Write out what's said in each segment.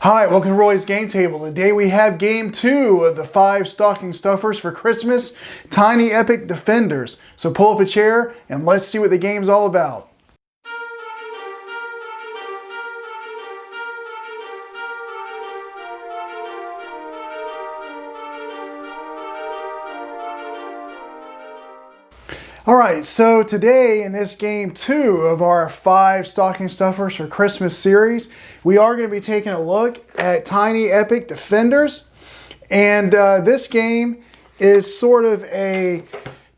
Hi, welcome to Roy's Game Table. Today we have game 2 of the 5 stocking stuffers for Christmas, Tiny Epic Defenders. So pull up a chair and let's see what the game's all about. Alright, so today in this game 2 of our 5 stocking stuffers for Christmas series, we are going to be taking a look at Tiny Epic Defenders. And this game is sort of a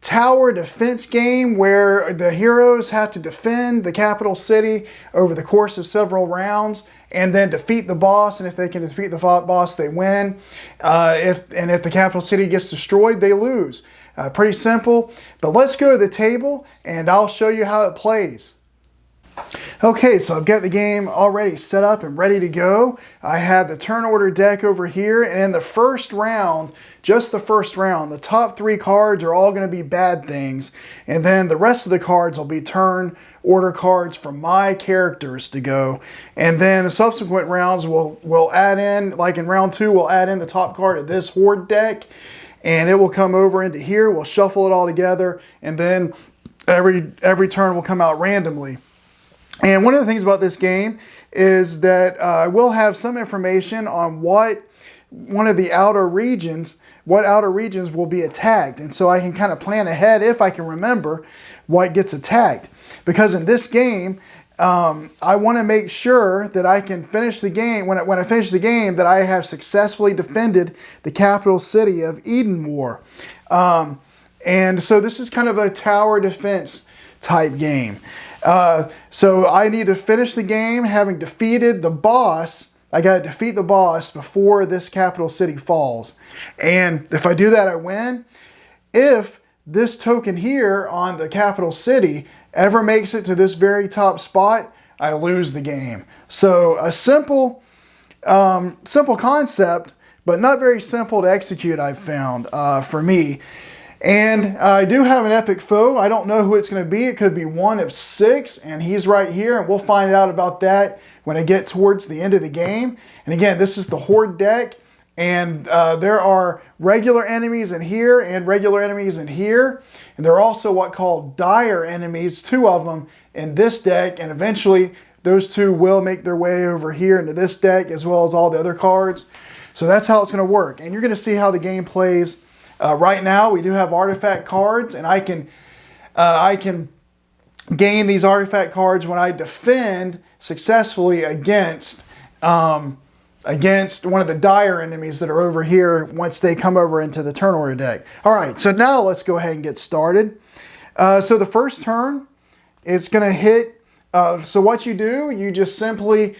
tower defense game where the heroes have to defend the capital city over the course of several rounds and then defeat the boss. And if they can defeat the boss, they win. If the capital city gets destroyed, they lose. Pretty simple, but let's go to the table and I'll show you how it plays. Okay, so I've got the game already set up and ready to go. I have the turn order deck over here, and in the first round, just the first round, the top 3 cards are all going to be bad things, and then the rest of the cards will be turn order cards for my characters to go. And then the subsequent rounds we'll add in, like in round 2, we'll add in the top card of this horde deck, and it will come over into here. We'll shuffle it all together, and then every turn will come out randomly. And one of the things about this game is that I will have some information on what outer regions will be attacked. And so I can kind of plan ahead, if I can remember, what gets attacked. Because in this game, I want to make sure that I can finish the game, when I finish the game, that I have successfully defended the capital city of Edenwar. And so this is kind of a tower defense type game. So I need to finish the game having defeated the boss. I got to defeat the boss before this capital city falls. And if I do that, I win. If this token here on the capital city ever makes it to this very top spot, I lose the game. So a simple concept, but not very simple to execute, I've found, for me. And I do have an epic foe. I don't know who it's going to be. It could be one of 6, and he's right here, and we'll find out about that when I get towards the end of the game. And again, this is the horde deck, and there are regular enemies in here and regular enemies in here. And there are also what called dire enemies, 2 of them in this deck, and eventually those 2 will make their way over here into this deck as well as all the other cards. So that's how it's going to work. And you're going to see how the game plays. Right now, we do have artifact cards, and I can gain these artifact cards when I defend successfully against one of the dire enemies that are over here once they come over into the turn order deck. All right, so now let's go ahead and get started. So the first turn, it's going to hit. So what you do, you just simply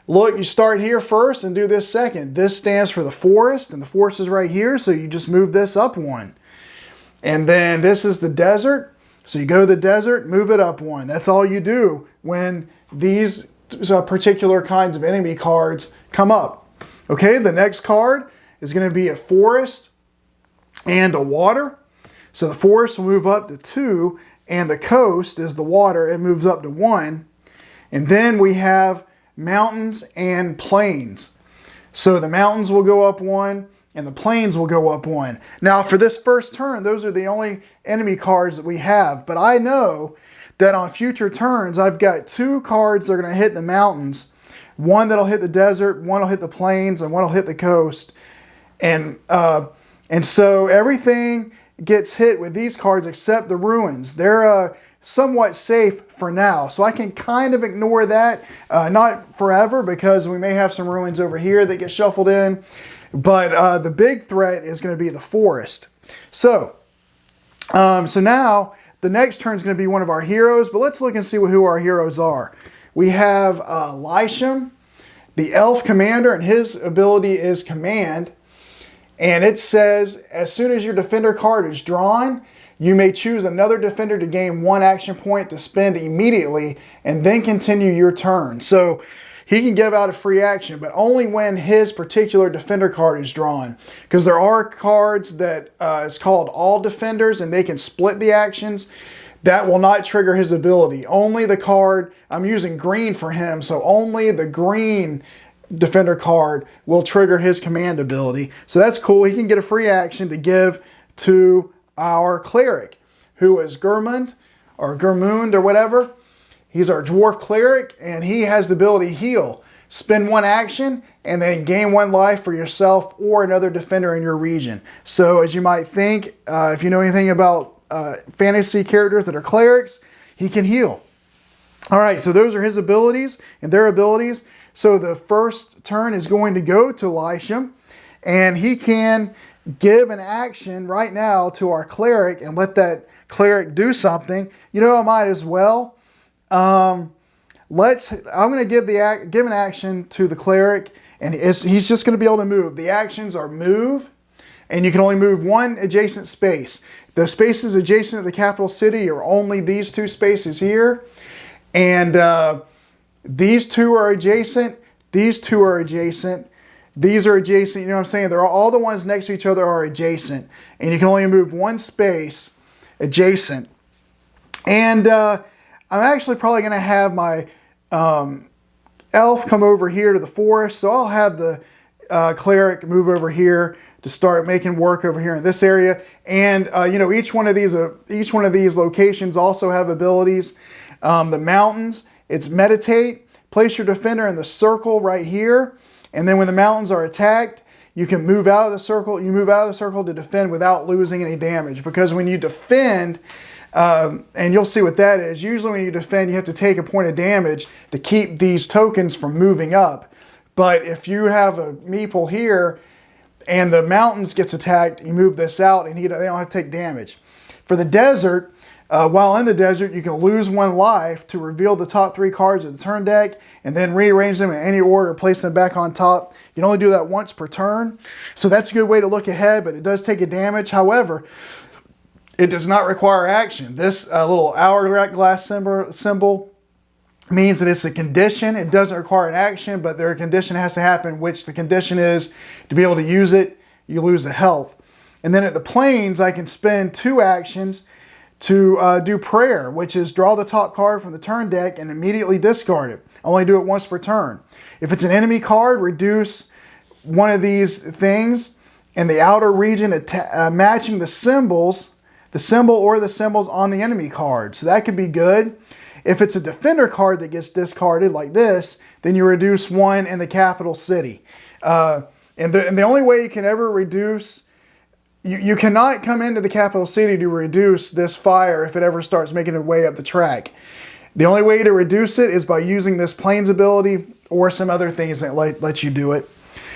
look, you start here first and do this second. This stands for the forest, and the forest is right here, so you just move this up 1. And then this is the desert, so you go to the desert, move it up 1. That's all you do when these particular kinds of enemy cards come up. Okay, the next card is going to be a forest and a water. So the forest will move up to 2, and the coast is the water. It moves up to 1. And then we have mountains and plains. So the mountains will go up 1 and the plains will go up 1. Now for this first turn, those are the only enemy cards that we have. But I know that on future turns, I've got 2 cards that are going to hit the mountains. 1 that'll hit the desert, 1 will hit the plains, and 1 will hit the coast. And so everything gets hit with these cards except the ruins. They're somewhat safe for now, so I can kind of ignore that, not forever, because we may have some ruins over here that get shuffled in, but the big threat is going to be the forest. So now the next turn is going to be one of our heroes, but let's look and see who our heroes are. We have Lisham, the elf commander, and his ability is command, and it says as soon as your defender card is drawn, you may choose another defender to gain 1 action point to spend immediately and then continue your turn. So he can give out a free action, but only when his particular defender card is drawn. Because there are cards that is called all defenders, and they can split the actions. That will not trigger his ability. Only the card, I'm using green for him, so only the green defender card will trigger his command ability. So that's cool. He can get a free action to give to our cleric, who is Gurmund or Gurmund or whatever. He's our dwarf cleric, and he has the ability to heal. Spend one action and then gain one life for yourself or another defender in your region. So as you might think, if you know anything about fantasy characters that are clerics, he can heal. All right, so those are his abilities and their abilities. So the first turn is going to go to Elisha, and he can give an action right now to our cleric and let that cleric do something. You know, I might as well. I'm going to give an action to the cleric, and he's just going to be able to move. The actions are move, and you can only move one adjacent space. The spaces adjacent to the capital city are only these two spaces here, and these two are adjacent. These two are adjacent. These are adjacent. You know what I'm saying? They're all the ones next to each other are adjacent, and you can only move one space adjacent. And I'm actually probably going to have my elf come over here to the forest, so I'll have the cleric move over here to start making work over here in this area. And you know, each one of these locations also have abilities. The mountains, it's meditate. Place your defender in the circle right here, and then when the mountains are attacked, you can move out of the circle. You move out of the circle to defend without losing any damage. Because when you defend, and you'll see what that is. Usually when you defend, you have to take a point of damage to keep these tokens from moving up. But if you have a meeple here and the mountains gets attacked, you move this out and they don't have to take damage. For the desert, while in the desert, you can lose one life to reveal the top 3 cards of the turn deck and then rearrange them in any order and place them back on top. You can only do that once per turn. So that's a good way to look ahead, but it does take a damage. However, it does not require action. This little hourglass symbol means that it's a condition. It doesn't require an action, but their condition has to happen, which the condition is to be able to use it, you lose the health. And then at the plains, I can spend 2 actions to do prayer, which is draw the top card from the turn deck and immediately discard it. I only do it once per turn. If it's an enemy card, reduce one of these things in the outer region matching the symbols, the symbol or the symbols on the enemy card. So that could be good. If it's a defender card that gets discarded like this, then you reduce 1 in the capital city. And the only way you can ever reduce, you cannot come into the capital city to reduce this fire if it ever starts making its way up the track. The only way to reduce it is by using this plains ability or some other things that let you do it.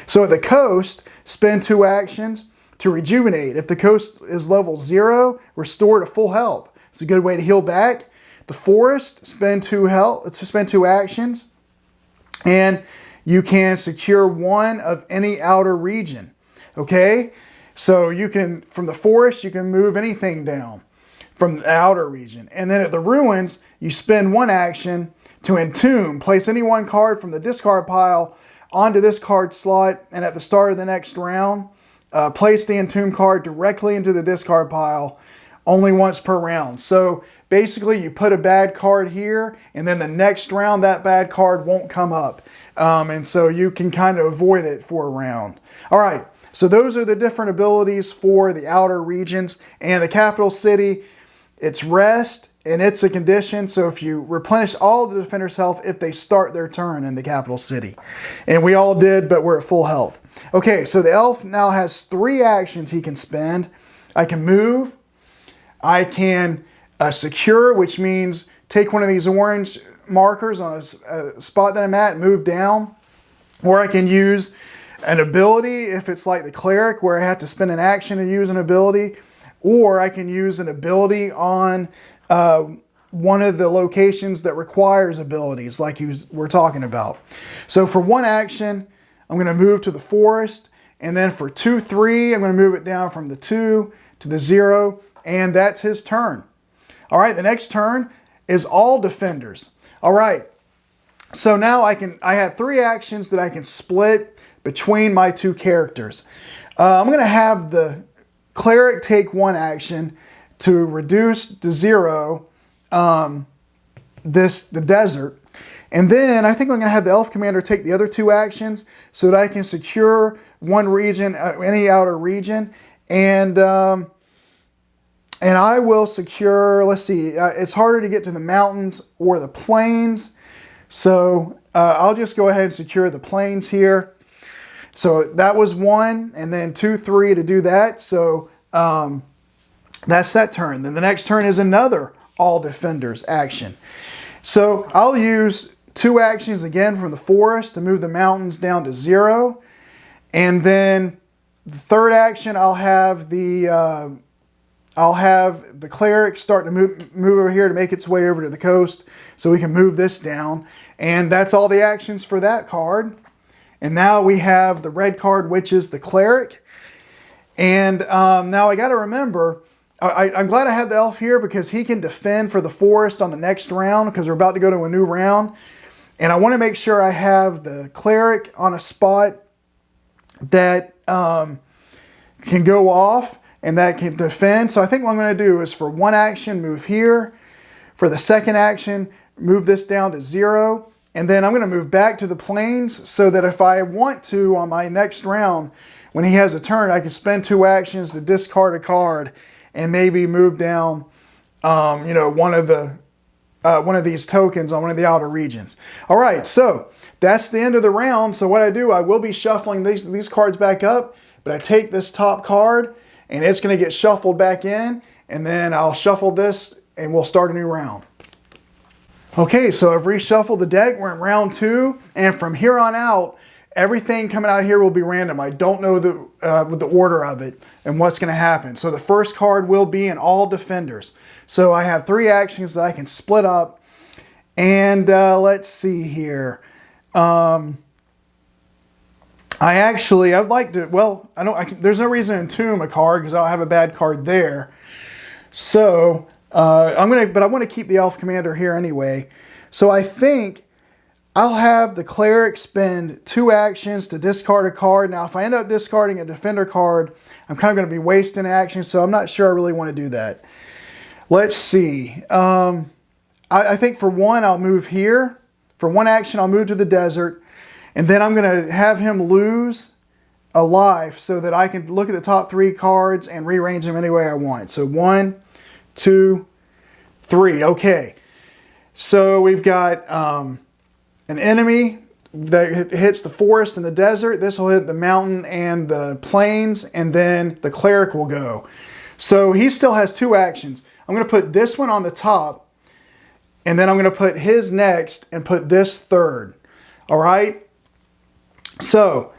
So at the coast, spend 2 actions to rejuvenate. If the coast is level 0, restore to full health. It's a good way to heal back. The forest, spend 2 actions, and you can secure 1 of any outer region. Okay, so you can, from the forest, you can move anything down from the outer region. And then at the ruins, you spend 1 action to entomb. Place any 1 card from the discard pile onto this card slot, and at the start of the next round, place the entomb card directly into the discard pile only once per round. So basically, you put a bad card here, and then the next round, that bad card won't come up. And so you can kind of avoid it for a round. All right, so those are the different abilities for the outer regions. And the capital city, it's rest, and it's a condition. So if you replenish all the defender's health if they start their turn in the capital city. And we all did, but we're at full health. Okay, so the elf now has 3 actions he can spend. I can move. I can secure, which means take one of these orange markers on a spot that I'm at and move down. Or I can use an ability if it's like the cleric where I have to spend an action to use an ability. Or I can use an ability on one of the locations that requires abilities like you were talking about. So for 1 action, I'm going to move to the forest. And then for 2-3, I'm going to move it down from the 2 to the 0. And that's his turn. All right, the next turn is all defenders. All right, so now I have 3 actions that I can split between my 2 characters. I'm going to have the cleric take 1 action to reduce to 0 the desert. And then I think I'm going to have the Elf Commander take the other 2 actions so that I can secure one region, any outer region. And I will secure, let's see, it's harder to get to the mountains or the plains. So I'll just go ahead and secure the plains here. So that was 1, and then 2, 3 to do that. So that's that turn. Then the next turn is another all defenders action. So I'll use 2 actions again from the forest to move the mountains down to 0. And then the third action, I'll have the cleric start to move over here to make its way over to the coast so we can move this down. And that's all the actions for that card. And now we have the red card, which is the cleric. And now I got to remember, I'm glad I have the elf here because he can defend for the forest on the next round because we're about to go to a new round. And I want to make sure I have the cleric on a spot that can go off and that can defend. So I think what I'm going to do is for 1 action, move here. For the second action, move this down to 0. And then I'm going to move back to the plains so that if I want to on my next round, when he has a turn, I can spend 2 actions to discard a card and maybe move down, one of these tokens on one of the outer regions. All right, so that's the end of the round. So what I do, I will be shuffling these cards back up, but I take this top card and it's going to get shuffled back in, and then I'll shuffle this and we'll start a new round. Okay, so I've reshuffled the deck. We're in round 2, and from here on out, everything coming out here will be random. I don't know the order of it and what's going to happen. So the first card will be an all defenders. So I have 3 actions that I can split up. And let's see here. I'd like to, well, there's no reason to entomb a card because I'll have a bad card there. So but I want to keep the Elf Commander here anyway. So I think I'll have the cleric spend 2 actions to discard a card. Now, if I end up discarding a defender card, I'm kind of going to be wasting action, so I'm not sure I really want to do that. Let's see. I think for 1, I'll move here. For 1 action, I'll move to the desert, and then I'm going to have him lose a life so that I can look at the top 3 cards and rearrange them any way I want. So 1, 2, 3. Okay. So we've got an enemy that hits the forest and the desert. This will hit the mountain and the plains, and then the cleric will go. So he still has 2 actions. I'm going to put this one on the top, and then I'm going to put his next and put this third. All right? So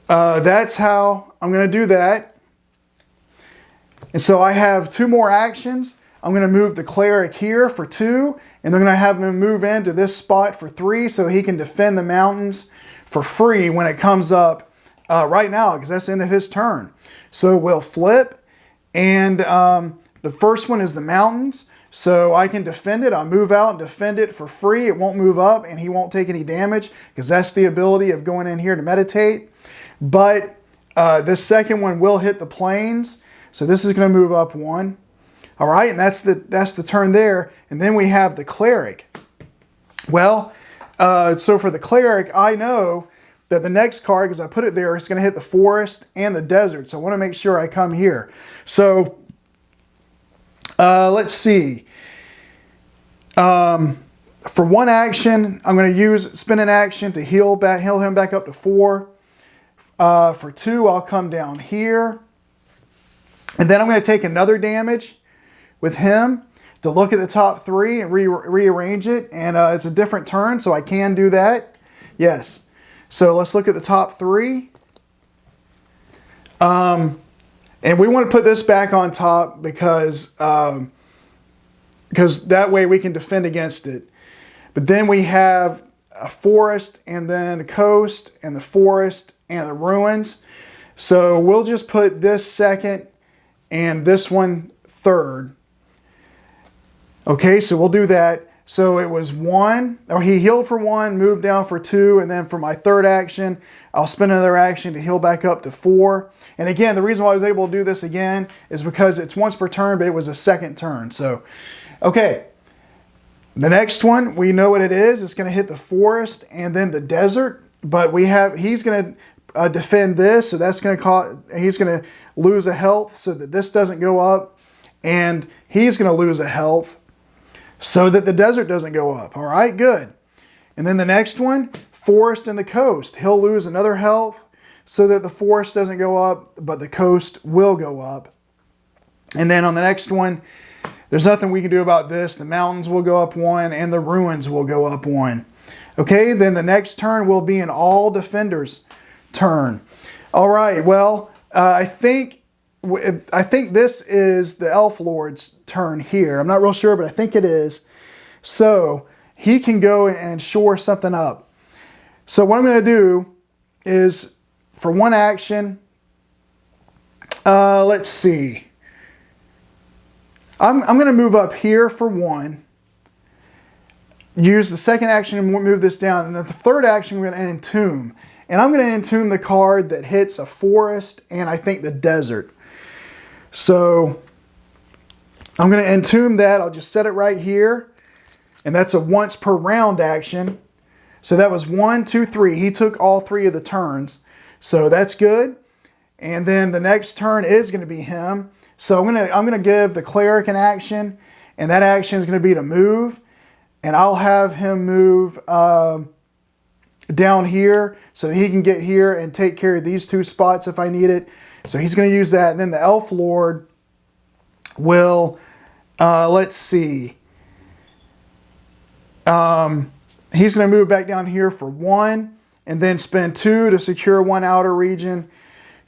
that's how I'm going to do that. And so I have 2 more actions. I'm going to move the cleric here for 2, and I'm going to have him move into this spot for 3 so he can defend the mountains for free when it comes up right now, because that's the end of his turn. So we'll flip, and the first one is the mountains. So I can defend it. I'll move out and defend it for free. It won't move up, and he won't take any damage, because that's the ability of going in here to meditate. But this second one will hit the plains. So this is going to move up 1. All right, and that's the turn there. And then we have the cleric. Well, so for the cleric, I know that the next card, because I put it there, is going to hit the forest and the desert. So I want to make sure I come here. So let's see. For 1 action, I'm going to spin an action to heal him back up to 4. For 2, I'll come down here. And then I'm going to take another damage with him to look at the top 3 and rearrange it. And it's a different turn, so I can do that. Yes. So let's look at the top 3. And we want to put this back on top because that way we can defend against it. But then we have a forest, and then a coast, and the forest, and the ruins. So we'll just put this second and this one third. Okay, so we'll do that. So it was 1, or he healed for 1, moved down for 2, and then for my third action, I'll spend another action to heal back up to 4. And again, the reason why I was able to do this again is because it's once per turn, but it was a second turn. So, okay. The next one, we know what it is. It's going to hit the forest and then the desert. But he's going to defend this, so that's going to cause, he's going to lose a health so that this doesn't go up. And he's going to lose a health so that the desert doesn't go up. All right, good. And then the next one, forest and the coast. He'll lose another health so that the forest doesn't go up, but the coast will go up. And then on the next one, there's nothing we can do about this. The mountains will go up 1 and the ruins will go up 1. Okay, then the next turn will be an all defenders turn. All right, well, I think this is the Elf Lord's turn here. I'm not real sure, but I think it is. So he can go and shore something up. So what I'm going to do is, for one action, let's see. I'm going to move up here for 1. Use the second action and move this down. And then the third action, we're going to entomb. And I'm going to entomb the card that hits a forest and I think the desert. So I'm going to entomb that. I'll just set it right here. And that's a once per round action. So that was 1, 2, 3. He took all 3 of the turns. So that's good. And then the next turn is going to be him. So I'm going to give the cleric an action. And that action is going to be to move. And I'll have him move down here so he can get here and take care of these 2 spots if I need it. So he's going to use that. And then the Elf Lord will, let's see. He's going to move back down here for 1 and then spend 2 to secure 1 outer region.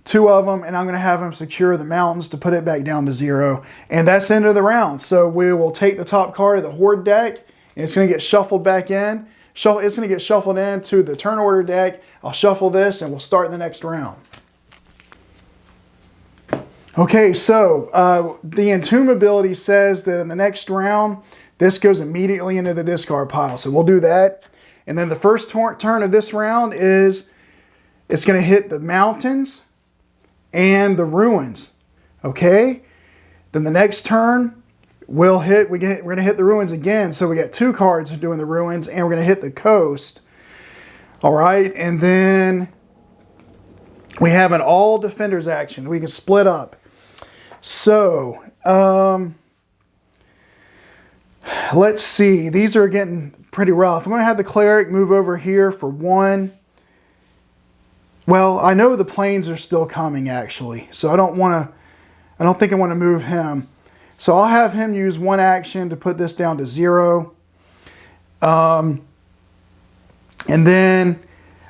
2 of them, and I'm going to have him secure the mountains to put it back down to 0. And that's the end of the round. So we will take the top card of the Horde deck, and it's going to get shuffled back in. It's going to get shuffled into the turn order deck. I'll shuffle this, and we'll start the next round. Okay, so the Entomb ability says that in the next round, this goes immediately into the discard pile. So we'll do that. And then the first turn of this round is it's going to hit the mountains and the ruins. Okay? Then the next turn we're going to hit the ruins again. So we got 2 cards doing the ruins, and we're going to hit the coast. All right, and then we have an all defenders action. We can split up. So let's see. These are getting pretty rough. I'm going to have the cleric move over here for 1. Well, I know the planes are still coming actually, so I don't think I want to move him. So I'll have him use 1 action to put this down to 0. And then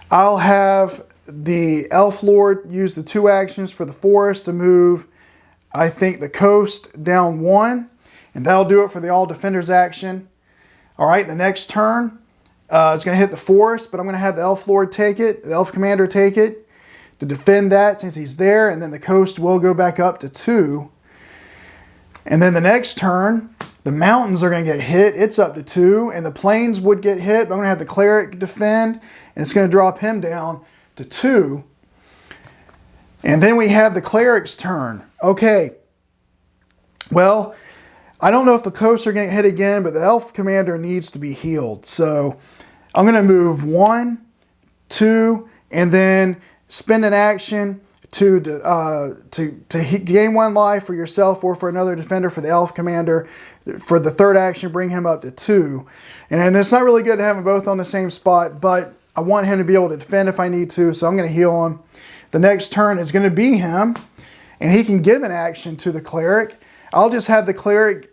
I'll have the Elf Lord use the 2 actions for the forest to move, I think, the coast down 1. And that'll do it for the all defenders action. All right, the next turn, it's going to hit the forest, but I'm going to have the Elf Lord take it, the Elf Commander take it to defend that since he's there. And then the coast will go back up to 2. And then the next turn, the mountains are going to get hit. It's up to 2. And the plains would get hit, but I'm going to have the cleric defend. And it's going to drop him down to 2. And then we have the cleric's turn. Okay. Well, I don't know if the coasts are going to hit again, but the Elf Commander needs to be healed. So I'm going to move 1, 2, and then spend an action to gain 1 life for yourself or for another defender for the Elf Commander. For the third action, bring him up to 2. And it's not really good to have them both on the same spot, but I want him to be able to defend if I need to, so I'm going to heal him. The next turn is going to be him, and he can give an action to the cleric. I'll just have the cleric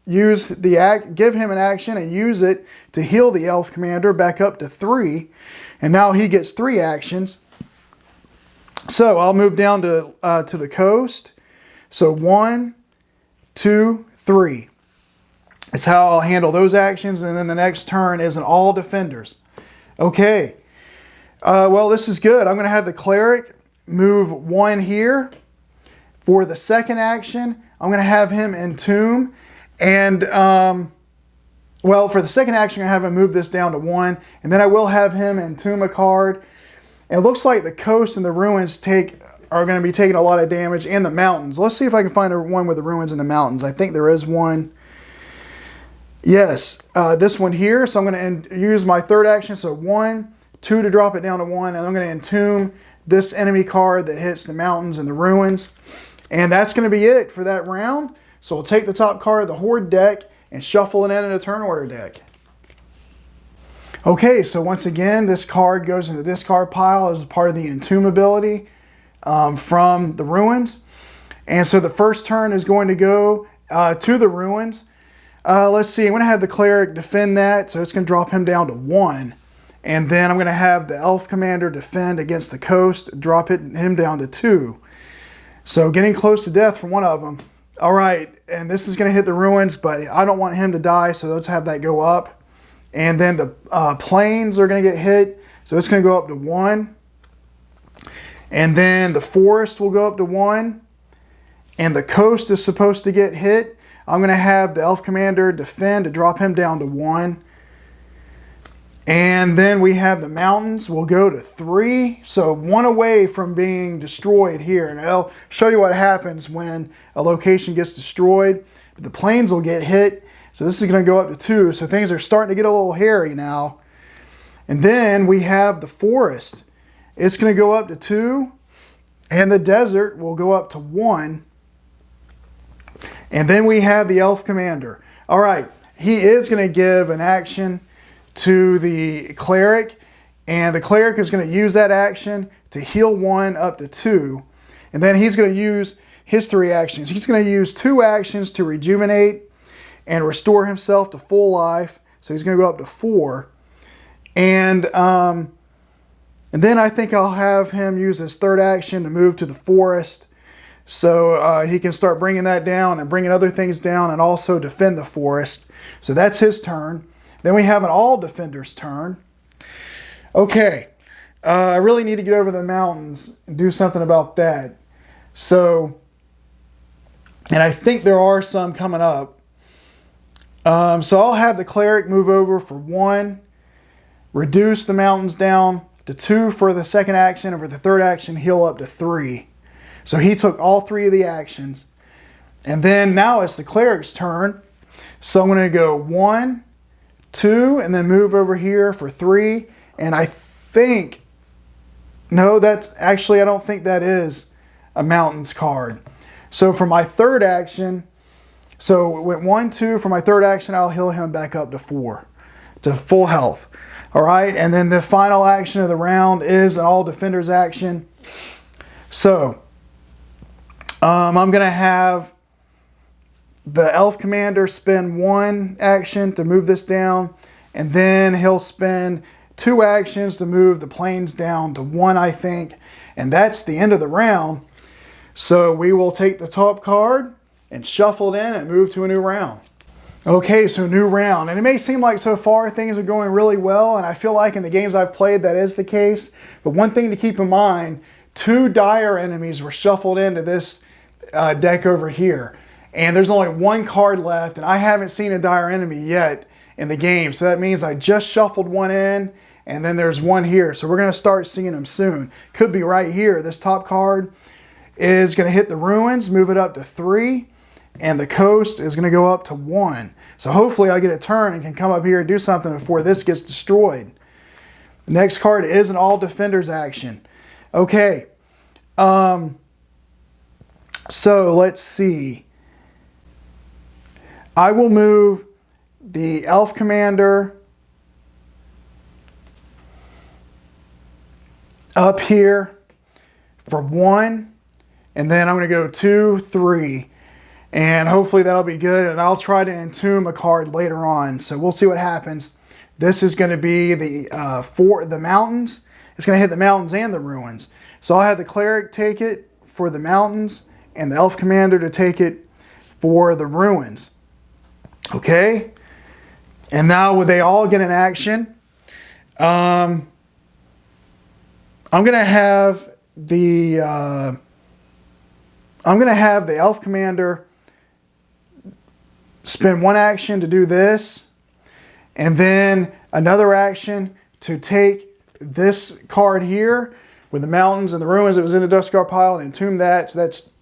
give him an action and use it to heal the Elf Commander back up to 3. And now he gets 3 actions. So I'll move down to the coast. So 1, 2, 3. That's how I'll handle those actions. And then the next turn is an all defenders. Okay. Well, this is good. I'm going to have the cleric move 1 here. For the second action, I'm going to have him entomb. And, well, for the second action, I'm going to have him move this down to 1. And then I will have him entomb a card. And it looks like the coast and the ruins are going to be taking a lot of damage, and the mountains. Let's see if I can find one with the ruins and the mountains. I think there is one. Yes, this one here. So I'm going to use my third action. So 1, 2 to drop it down to 1. And I'm going to entomb this enemy card that hits the mountains and the ruins. And that's going to be it for that round. So we'll take the top card of the Horde deck and shuffle it in a turn order deck. Okay, so once again, this card goes in the discard pile as part of the Entomb ability from the ruins. And so the first turn is going to go to the ruins. Let's see, I'm going to have the cleric defend that, so it's going to drop him down to 1. And then I'm going to have the elf commander defend against the coast, drop him down to 2. So getting close to death for one of them. All right, and this is going to hit the ruins, but I don't want him to die, so let's have that go up. And then the plains are going to get hit, so it's going to go up to 1. And then the forest will go up to 1. And the coast is supposed to get hit. I'm going to have the elf commander defend to drop him down to 1. And then we have the mountains will go to 3. So 1 away from being destroyed here. And I'll show you what happens when a location gets destroyed. The plains will get hit. So this is going to go up to 2. So things are starting to get a little hairy now. And then we have the forest. It's going to go up to 2. And the desert will go up to 1. And then we have the elf commander. All right, he is going to give an action to the cleric. And the cleric is going to use that action to heal 1 up to 2. And then he's going to use his 3 actions. He's going to use 2 actions to rejuvenate and restore himself to full life. So he's going to go up to 4. And then I think I'll have him use his 3rd action to move to the forest. So he can start bringing that down and bringing other things down and also defend the forest. So that's his turn. Then we have an all defender's turn. Okay, I really need to get over the mountains and do something about that. So, and I think there are some coming up. So I'll have the cleric move over for 1, reduce the mountains down to 2 for the 2nd action, and for the 3rd action, heal up to 3. So he took all 3 of the actions. And then now it's the cleric's turn. So I'm going to go 1, 2, and then move over here for 3. And I think, no, that's actually, I don't think that is a mountains card. So for my 3rd action, so it went 1, 2. For my 3rd action, I'll heal him back up to 4, to full health. All right, and then the final action of the round is an all defender's action. So I'm going to have the elf commander spend 1 action to move this down, and then he'll spend 2 actions to move the plains down to 1, I think. And that's the end of the round. So we will take the top card and shuffle it in and move to a new round. Okay, so new round. And it may seem like so far things are going really well, and I feel like in the games I've played that is the case. But one thing to keep in mind, 2 dire enemies were shuffled into this deck over here. And there's only 1 card left, and I haven't seen a dire enemy yet in the game. So that means I just shuffled 1 in, and then there's 1 here. So we're going to start seeing them soon. Could be right here. This top card is going to hit the ruins, move it up to 3. And the coast is going to go up to 1. So hopefully I get a turn and can come up here and do something before this gets destroyed. The next card is an all defender's action. Okay. So let's see. I will move the elf commander up here for 1. And then I'm going to go 2, 3. And hopefully that'll be good. And I'll try to entomb a card later on. So we'll see what happens. This is going to be for the mountains. It's going to hit the mountains and the ruins. So I'll have the cleric take it for the mountains and the elf commander to take it for the ruins. Okay. And now they all get an action. I'm going to have the elf commander spend 1 action to do this, and then another action to take this card here with the mountains and the ruins that was in the discard pile and entomb that. So that's,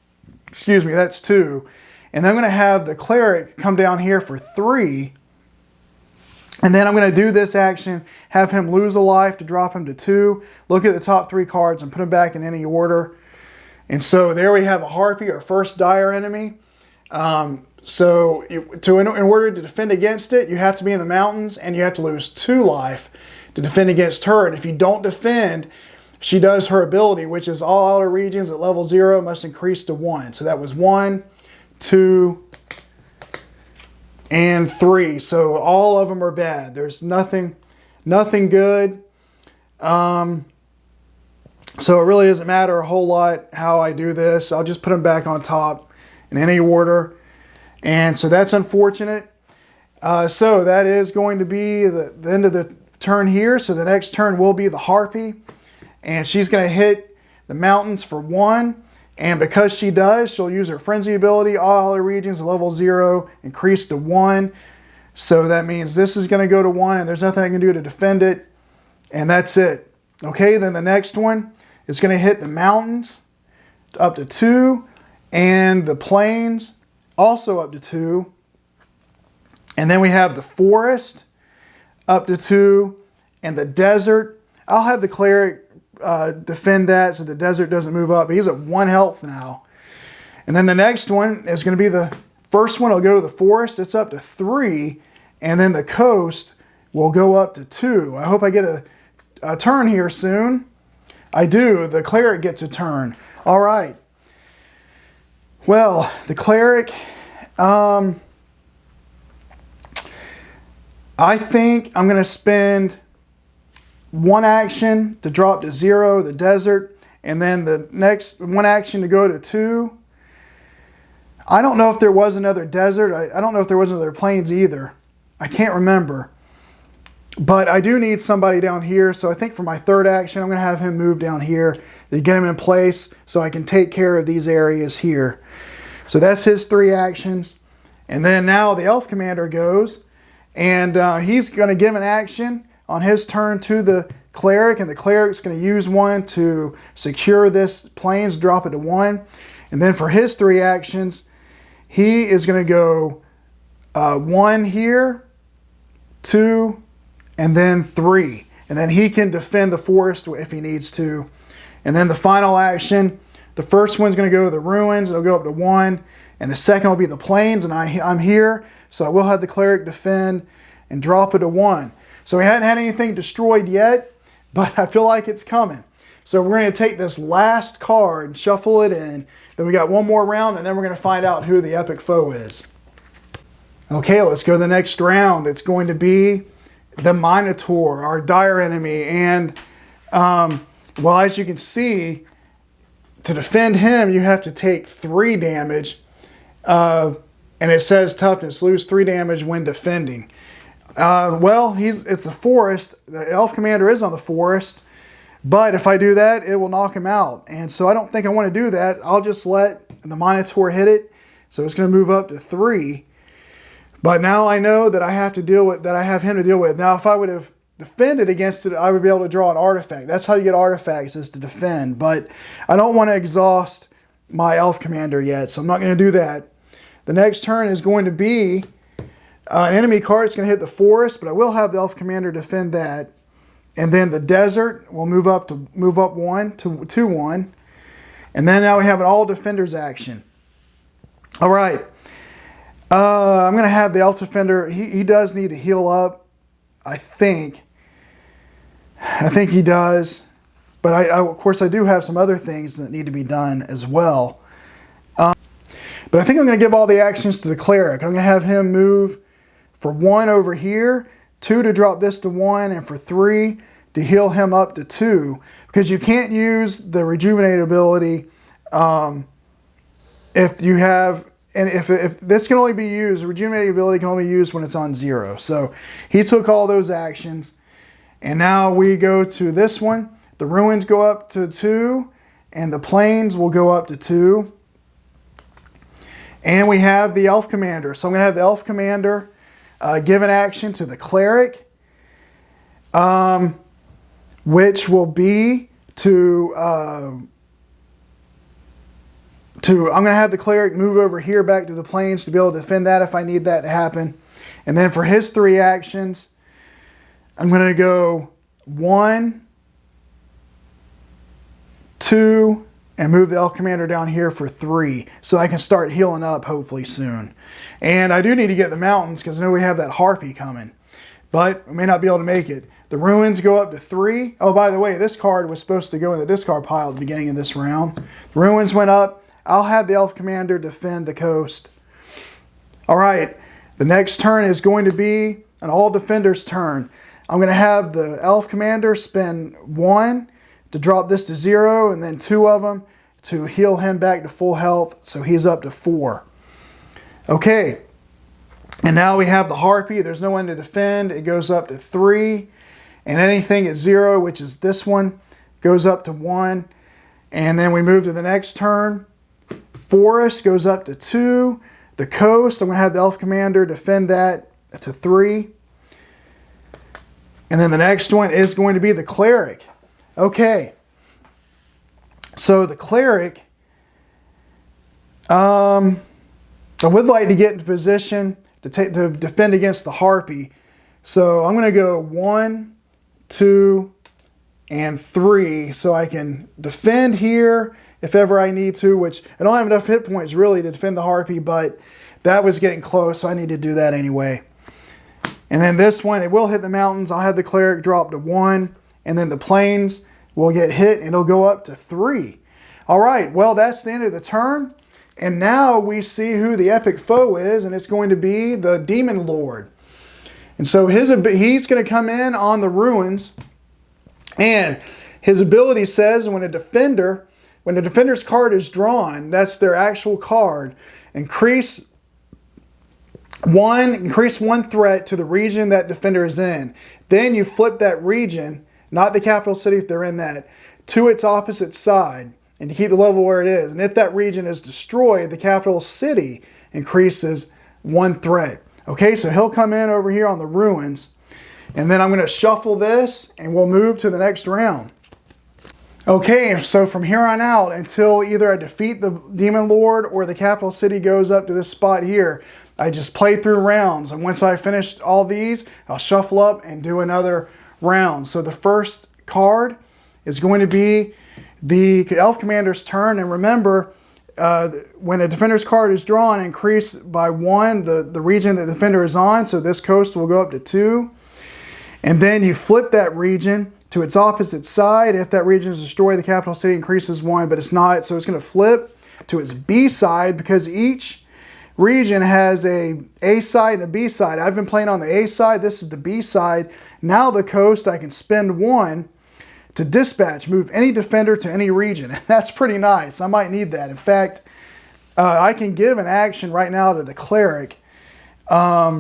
excuse me, that's 2. And then I'm going to have the cleric come down here for 3 And then I'm going to do this action, have him lose a life to drop him to 2. Look at the top 3 cards and put them back in any order. And so there we have a Harpy, our first dire enemy. In order to defend against it, you have to be in the mountains and you have to lose 2 life to defend against her. And if you don't defend, she does her ability, which is all outer regions at level 0 must increase to 1. So that was 1, 2, and 3. So all of them are bad. There's nothing good. So it really doesn't matter a whole lot how I do this. I'll just put them back on top in any order. And so that's unfortunate. So that is going to be the end of the turn here. So the next turn will be the Harpy. And she's going to hit the mountains for 1. And because she does, she'll use her Frenzy ability. All other regions at level 0 increase to 1. So that means this is going to go to 1 and there's nothing I can do to defend it. And that's it. Okay, then the next one is going to hit the mountains up to 2. And the plains also up to 2. And then we have the forest up to 2. And the desert. I'll have the cleric defend that so the desert doesn't move up. But he's at 1 health now. And then the next one is going to be the first one will go to the forest. It's up to 3. And then the coast will go up to 2. I hope I get a turn here soon. I do. The cleric gets a turn. All right. Well, the cleric, I think I'm going to spend 1 action to drop to 0, the desert, and then the next 1 action to go to 2. I don't know if there was another desert. I don't know if there was another plains either. I can't remember. But I do need somebody down here, so I think for my 3rd action, I'm going to have him move down here to get him in place so I can take care of these areas here. So that's his 3 actions. And then now the Elf Commander goes, and he's going to give an action on his turn to the cleric, and the cleric's going to use 1 to secure this plains, drop it to 1. And then for his 3 actions, he is going to go 1 here, 2, and then 3. And then he can defend the forest if he needs to. And then the final action, the first one's going to go to the ruins. It'll go up to 1. And the second will be the plains, and I'm here. So I will have the cleric defend and drop it to 1. So we hadn't had anything destroyed yet, but I feel like it's coming. So we're going to take this last card and shuffle it in. Then we got 1 more round, and then we're going to find out who the epic foe is. Okay, let's go to the next round. It's going to be the Minotaur, our dire enemy. And, well, as you can see, to defend him, you have to take 3 damage. And it says toughness, lose 3 damage when defending. Well, it's a forest. The Elf Commander is on the forest. But if I do that, it will knock him out. And so I don't think I want to do that. I'll just let the Minotaur hit it. So it's going to move up to 3. But now I know that I have to deal with, that I have him to deal with. Now, if I would have defended against it, I would be able to draw an artifact. That's how you get artifacts, is to defend. But I don't want to exhaust my Elf Commander yet, so I'm not going to do that. The next turn is going to be an enemy card. It's going to hit the forest, but I will have the Elf Commander defend that. And then the desert will move up 1 to 2-1. And then now we have an all defenders action. All right. I'm going to have the Elf Defender. He does need to heal up, I think. I think he does. But of course, I do have some other things that need to be done as well. But I think I'm going to give all the actions to the cleric. I'm going to have him move for 1 over here, 2 to drop this to 1, and for 3 to heal him up to 2. Because you can't use the rejuvenate ability if you have, and if this can only be used, the rejuvenate ability can only be used when it's on 0. So he took all those actions. And now we go to this one. The ruins go up to 2, and the plains will go up to 2. And we have the Elf Commander. So I'm going to have the Elf Commander give an action to the cleric, which will be to I'm going to have the cleric move over here back to the plains to be able to defend that if I need that to happen. And then for his 3 actions, I'm going to go 1, 2, and move the Elf Commander down here for 3 so I can start healing up hopefully soon. And I do need to get the mountains because I know we have that Harpy coming, but we may not be able to make it. The ruins go up to 3. Oh, by the way, this card was supposed to go in the discard pile at the beginning of this round. The ruins went up. I'll have the Elf Commander defend the coast. All right, the next turn is going to be an all defender's turn. I'm going to have the Elf Commander spend 1 to drop this to 0, and then 2 of them to heal him back to full health, so he's up to 4. Okay, and now we have the Harpy. There's no one to defend. It goes up to 3, and anything at 0, which is this one, goes up to 1. And then we move to the next turn. Forest goes up to 2. The coast, I'm going to have the Elf Commander defend that to 3. And then the next one is going to be the Cleric. Okay, so the Cleric, I would like to get into position to defend against the Harpy. So I'm going to go 1, 2, and 3 so I can defend here if ever I need to, which I don't have enough hit points really to defend the Harpy, but that was getting close, so I need to do that anyway. And then this one, it will hit the mountains. I'll have the Cleric drop to 1, and then the plains will get hit, and it'll go up to 3. All right, well, that's the end of the turn. And now we see who the epic foe is, and it's going to be the Demon Lord. And so he's going to come in on the ruins, and his ability says when the defender's card is drawn, that's their actual card, increase one threat to the region that defender is in. Then you flip that region, not the capital city if they're in that, to its opposite side, and to keep the level where it is. And if that region is destroyed, the capital city increases 1 threat. Okay, so he'll come in over here on the ruins, and then I'm going to shuffle this, and we'll move to the next round. Okay, so from here on out, until either I defeat the Demon Lord or the capital city goes up to this spot here, I just play through rounds. And once I finish all these, I'll shuffle up and do another round. So the first card is going to be the Elf Commander's turn. And remember, when a defender's card is drawn, increase by 1 the region that the defender is on. So this coast will go up to 2. And then you flip that region to its opposite side. If that region is destroyed, the capital city increases 1, but it's not. So it's going to flip to its B side because each region has a side and a B side. I've been playing on the A side. This is the B side. Now the coast, I can spend 1 to dispatch, move any defender to any region. That's pretty nice. I might need that. In fact, I can give an action right now to the Cleric. The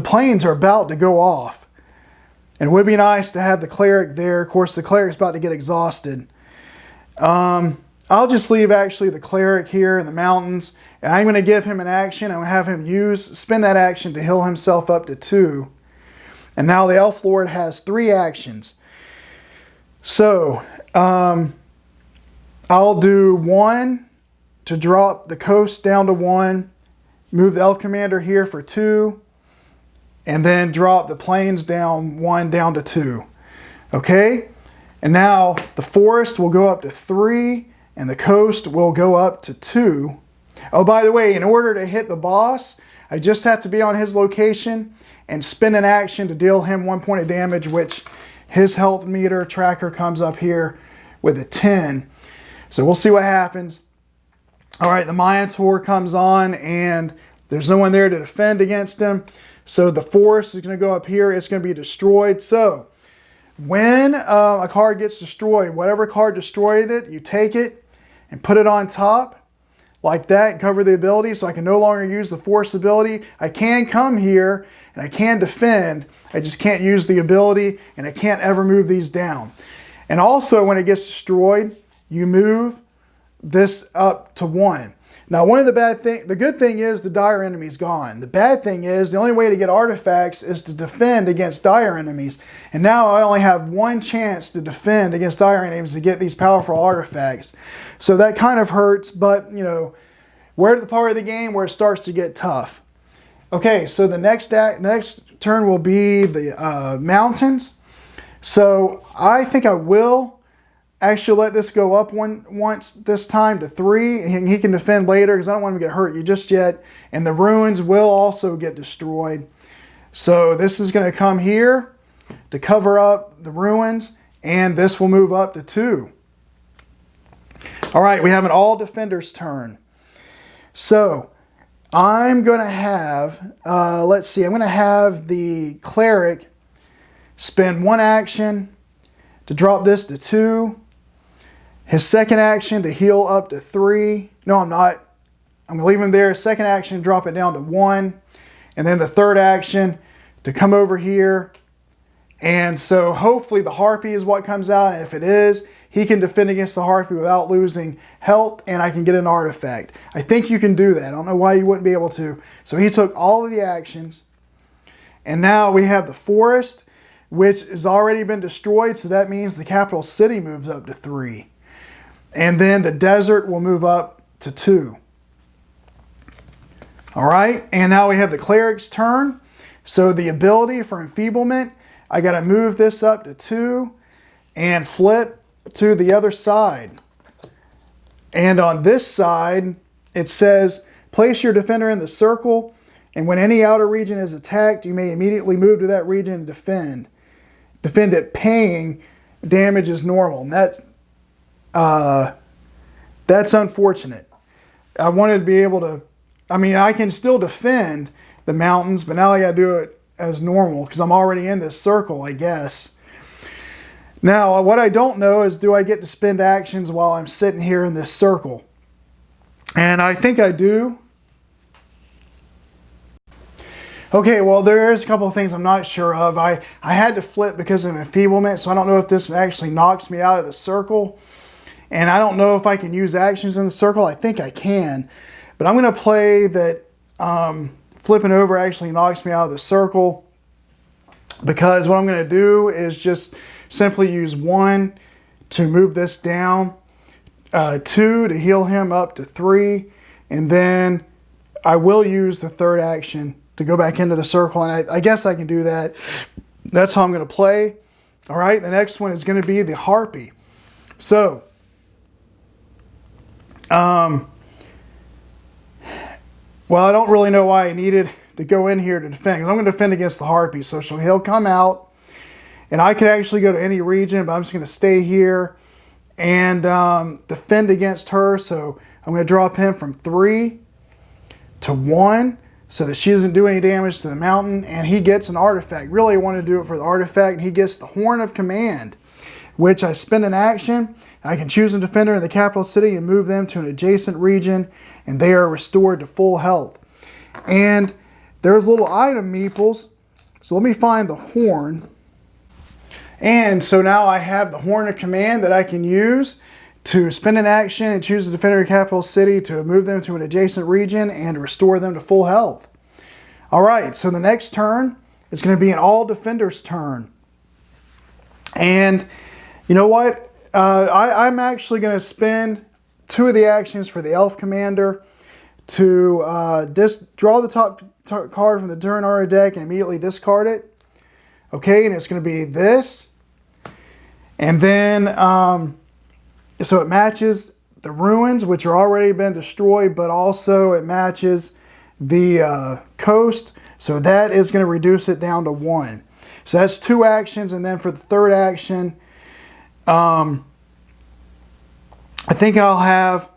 planes are about to go off. And it would be nice to have the Cleric there. Of course, the Cleric's about to get exhausted. I'll just leave actually the Cleric here in the mountains, and I'm going to give him an action. I'm going to have him spend that action to heal himself up to 2. And now the Elf Lord has 3 actions. So I'll do 1 to drop the coast down to 1, move the Elf Commander here for 2, and then drop the plains down 1 down to 2. Okay? And now the forest will go up to 3, and the coast will go up to 2. Oh, by the way, in order to hit the boss, I just have to be on his location and spend an action to deal him 1 point of damage, which his health meter tracker comes up here with a 10. So we'll see what happens. All right, the Minotaur comes on, and there's no one there to defend against him. So the forest is going to go up here. It's going to be destroyed. So when a card gets destroyed, whatever card destroyed it, you take it and put it on top like that and cover the ability, so I can no longer use the force ability. I can come here and I can defend. I just can't use the ability, and I can't ever move these down. And also when it gets destroyed, you move this up to 1. Now, the good thing is the dire enemy's gone. The bad thing is the only way to get artifacts is to defend against dire enemies. And now I only have 1 chance to defend against dire enemies to get these powerful artifacts. So that kind of hurts, but you know, we're at the part of the game where it starts to get tough. Okay, so the next turn will be the mountains. So I think I will actually let this go up once this time to 3. And he can defend later because I don't want him to get hurt just yet. And the ruins will also get destroyed. So this is going to come here to cover up the ruins. And this will move up to 2. All right, we have an all defenders turn. So I'm going to have, let's see, I'm going to have the cleric spend 1 action to drop this to 2. His second action to heal up to 3. No, I'm not. I'm going to leave him there. Second action, drop it down to 1. And then the third action to come over here. And so hopefully the harpy is what comes out. And if it is, he can defend against the harpy without losing health, and I can get an artifact. I think you can do that. I don't know why you wouldn't be able to. So he took all of the actions. And now we have the forest, which has already been destroyed. So that means the capital city moves up to 3. And then the desert will move up to 2. All right. And now we have the cleric's turn. So the ability for enfeeblement, I got to move this up to 2 and flip to the other side. And on this side, it says, place your defender in the circle, and when any outer region is attacked, you may immediately move to that region and defend. Defend it paying damage as normal. And that's unfortunate. I wanted to be able to, I can still defend the mountains, but now I got to do it as normal because I'm already in this circle, I guess. Now, what I don't know is, do I get to spend actions while I'm sitting here in this circle? And I think I do. Okay, well, there is a couple of things I'm not sure of. I had to flip because of enfeeblement, so I don't know if this actually knocks me out of the circle. And I don't know if I can use actions in the circle. I think I can. But I'm going to play that flipping over actually knocks me out of the circle, because what I'm going to do is just simply use 1 to move this down, 2 to heal him up to 3, and then I will use the third action to go back into the circle, and I guess I can do that. That's how I'm going to play. All right, the next one is going to be the harpy. So, well, I don't really know why I needed to go in here to defend, because I'm going to defend against the harpy, so he'll come out. And I could actually go to any region, but I'm just going to stay here and defend against her. So I'm going to drop him from 3 to 1 so that she doesn't do any damage to the mountain. And he gets an artifact. Really, I want to do it for the artifact. And he gets the Horn of Command, which I spend an action. I can choose a defender in the capital city and move them to an adjacent region, and they are restored to full health. And there's little item meeples. So let me find the horn. And so now I have the Horn of Command that I can use to spend an action and choose a defender of capital city to move them to an adjacent region and restore them to full health. All right, so the next turn is going to be an all defenders turn. And you know what? I'm actually going to spend 2 of the actions for the elf commander to draw the top card from the turn order deck and immediately discard it. Okay, and it's going to be this. And then, so it matches the ruins, which are already been destroyed, but also it matches the coast. So that is going to reduce it down to 1. So that's 2 actions. And then for the third action, I think I'll have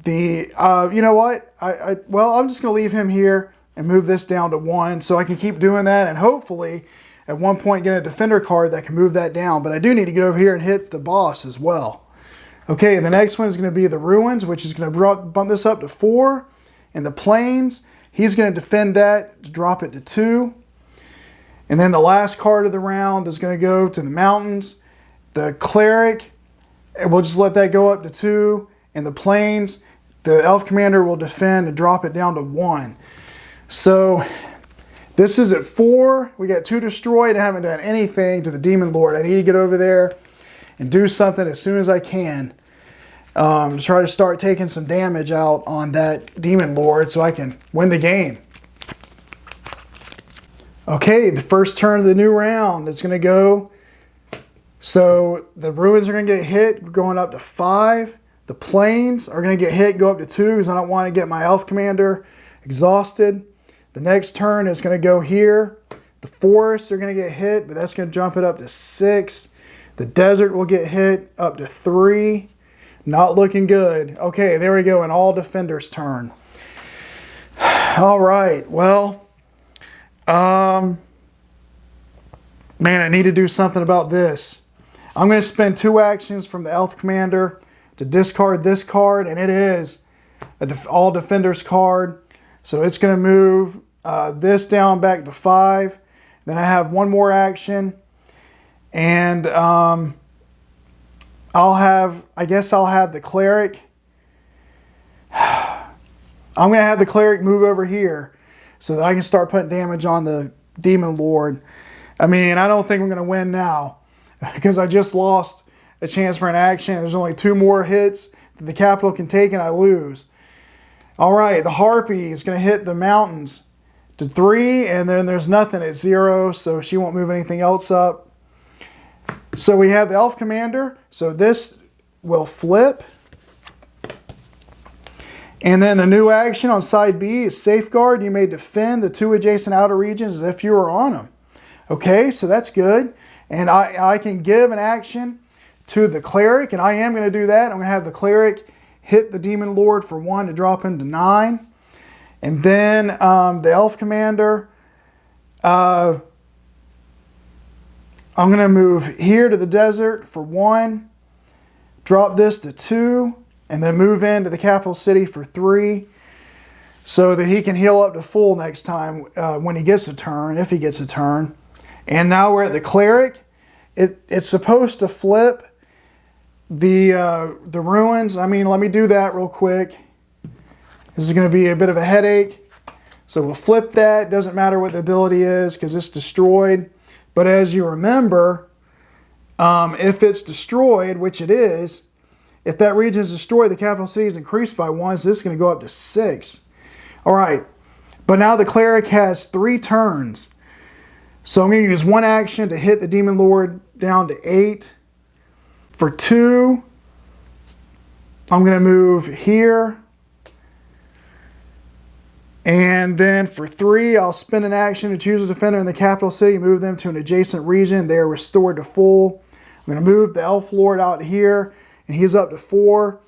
the, you know what? Well, I'm just going to leave him here and move this down to 1 so I can keep doing that, and hopefully at one point get a defender card that can move that down. But I do need to get over here and hit the boss as well. Okay, and the next one is going to be the ruins, which is going to bump this up to 4. And the plains, he's going to defend that to drop it to 2. And then the last card of the round is going to go to the mountains. The cleric, and we'll just let that go up to 2. And the plains, the elf commander will defend and drop it down to 1. So this is at 4. We got 2 destroyed. I haven't done anything to the Demon Lord. I need to get over there and do something as soon as I can to try to start taking some damage out on that Demon Lord so I can win the game. Okay, the first turn of the new round is going to go. So the ruins are going to get hit, going up to 5. The plains are going to get hit, go up to 2 because I don't want to get my elf commander exhausted. The next turn is going to go here. The forests are going to get hit, but that's going to jump it up to 6. The desert will get hit up to 3. Not looking good. Okay, there we go, an all defenders turn. All right, well, man, I need to do something about this. I'm going to spend 2 actions from the elf commander to discard this card, and it is an all defenders card. So it's going to move this down back to 5. Then I have 1 more action, and I guess I'll have the cleric. I'm going to have the cleric move over here so that I can start putting damage on the demon lord. I mean, I don't think I'm going to win now because I just lost a chance for an action. There's only 2 more hits that the capital can take and I lose. All right, the harpy is going to hit the mountains to 3, and then there's nothing at 0, so she won't move anything else up. So we have the elf commander, so this will flip. And then the new action on side B is safeguard. You may defend the 2 adjacent outer regions as if you were on them. Okay, so that's good. And I can give an action to the cleric, and I am going to do that. I'm going to have the cleric hit the demon lord for 1 to drop him to 9. And then the elf commander, I'm going to move here to the desert for 1, drop this to 2, and then move into the capital city for 3 so that he can heal up to full next time when he gets a turn, if he gets a turn. And now we're at the cleric. It's supposed to flip the ruins. I mean, let me do that real quick. This is going to be a bit of a headache. So we'll flip that. Doesn't matter what the ability is because it's destroyed. But as you remember, if it's destroyed, which it is, if that region is destroyed, the capital city is increased by 1, so this is going to go up to 6. All right, but now the cleric has 3 turns. So I'm going to use 1 action to hit the demon lord down to 8. For 2, I'm going to move here. And then for 3, I'll spend an action to choose a defender in the capital city, move them to an adjacent region. They are restored to full. I'm going to move the elf lord out here, and he's up to 4.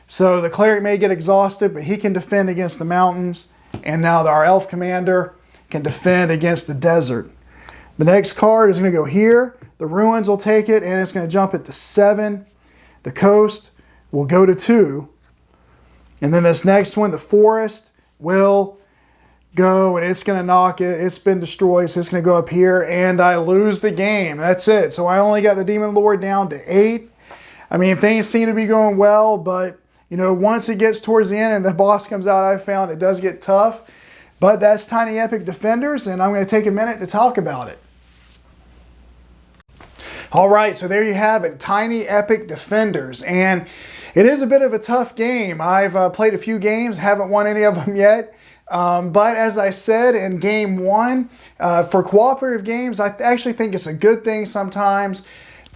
So the cleric may get exhausted, but he can defend against the mountains. And now our elf commander can defend against the desert. The next card is going to go here. The ruins will take it, and it's going to jump it to 7. The coast will go to 2. And then this next one, the forest, will go, and it's going to knock it. It's been destroyed, so it's going to go up here, and I lose the game. That's it. So I only got the demon lord down to 8. I mean, things seem to be going well, but, you know, once it gets towards the end and the boss comes out, I've found it does get tough. But that's Tiny Epic Defenders, and I'm going to take a minute to talk about it. All right, so there you have it, Tiny Epic Defenders, and it is a bit of a tough game. I've played a few games, haven't won any of them yet, but as I said in game 1, for cooperative games, I actually think it's a good thing sometimes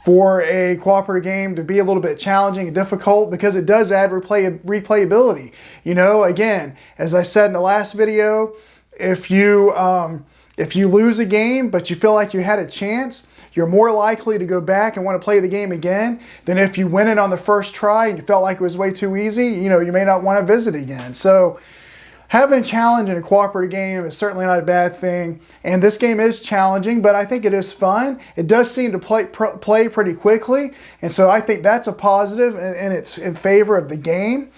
for a cooperative game to be a little bit challenging and difficult because it does add replayability. You know, again, as I said in the last video, if you lose a game but you feel like you had a chance, you're more likely to go back and want to play the game again than if you win it on the first try and you felt like it was way too easy. You know, you may not want to visit again. So having a challenge in a cooperative game is certainly not a bad thing. And this game is challenging, but I think it is fun. It does seem to play pretty quickly. And so I think that's a positive, and it's in favor of the game.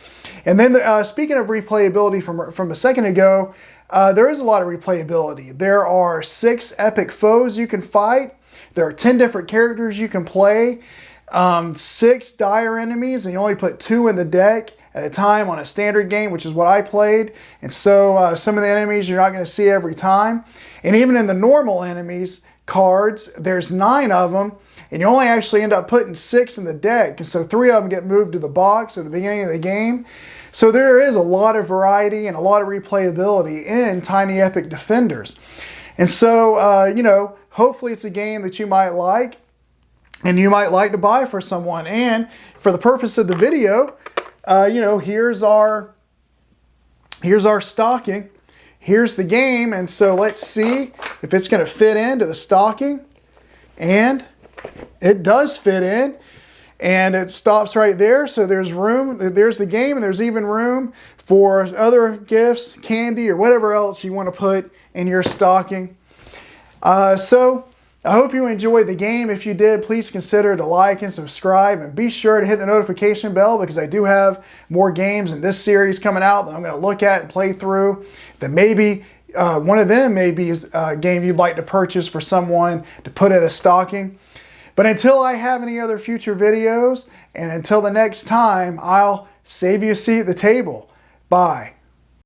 And then speaking of replayability from a second ago, there is a lot of replayability. There are 6 epic foes you can fight. There are 10 different characters you can play, 6 dire enemies, and you only put 2 in the deck at a time on a standard game, which is what I played. And so some of the enemies you're not going to see every time. And even in the normal enemies cards, there's 9 of them, and you only actually end up putting 6 in the deck. And so 3 of them get moved to the box at the beginning of the game. So there is a lot of variety and a lot of replayability in Tiny Epic Defenders. And so, you know, hopefully it's a game that you might like and you might like to buy for someone. And for the purpose of the video, you know, here's our stocking. Here's the game. And so let's see if it's going to fit into the stocking. And it does fit in. And it stops right there. So there's room. There's the game. And there's even room for other gifts, candy, or whatever else you want to put in your stocking. So I hope you enjoyed the game. If you did, please consider to like and subscribe, and be sure to hit the notification bell, because I do have more games in this series coming out that I'm going to look at and play through. That maybe one of them may be a game you'd like to purchase for someone to put in a stocking. But until I have any other future videos, and until the next time, I'll save you a seat at the table. Bye.